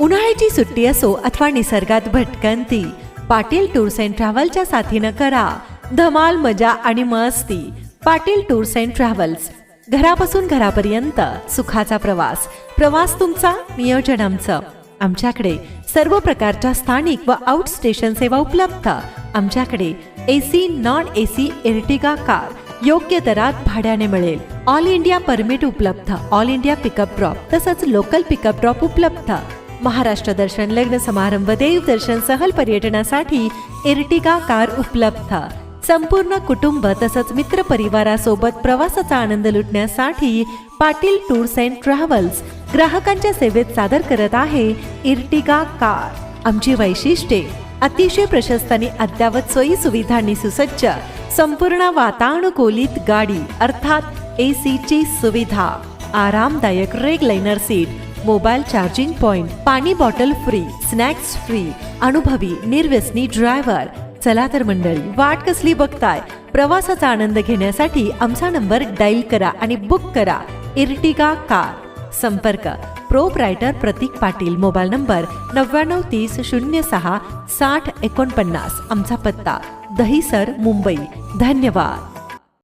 उन्हाळ्याची सुट्टी असो अथवा निसर्गात भटकंती, पाटील टूर्स अँड ट्रॅव्हलच्या साथीनं करा धमाल, मजा आणि मस्ती. पाटील टूर्स अँड ट्रॅव्हल्स, घरापासून घरापर्यंत सुखाचा प्रवास. प्रवास तुमचा, नियोजन आमचं. आमच्याकडे सर्व प्रकारच्या स्थानिक व आउट स्टेशन सेवा उपलब्ध. आमच्याकडे AC, non AC Ertiga car योग्य दरात भाड्याने मिळेल. ऑल इंडिया परमिट उपलब्ध. ऑल इंडिया पिकअप ड्रॉप तसंच लोकल पिकअप ड्रॉप उपलब्ध. महाराष्ट्र दर्शन, लग्न समारंभ, देवदर्शन, सहल पर्यटनासाठी एर्टिगा कार उपलब्ध. संपूर्ण कुटुंब तसंच मित्र परिवारासोबत प्रवासाचा आनंद लुटण्यासाठी पाटील टूर्स अँड ट्रॅव्हल्स ग्राहकांच्या सेवेत सादर करत आहे एर्टिगा कार. आमची वैशिष्ट्ये: अतिशय प्रशस्त आणि अद्ययावत सोयी सुविधांनी सुसज्ज संपूर्ण वातानुकूलित गाडी अर्थात AC ची सुविधा, आरामदायक रेगलाइनर सीट, मोबाईल चार्जिंग पॉइंट, पाणी बॉटल फ्री, स्नॅक्स फ्री, अनुभवी निर्व्यसनी ड्रायव्हर. चला तर मंडळी, वाट कसली बघताय? प्रवासाचा आनंद घेण्यासाठी आमचा नंबर डायल करा आणि बुक करा एर्टिगा कार. संपर्क proprietor Prateek Patil. Mobile number 9930 06 60 49. आमचा पत्ता दहिसर, मुंबई. धन्यवाद.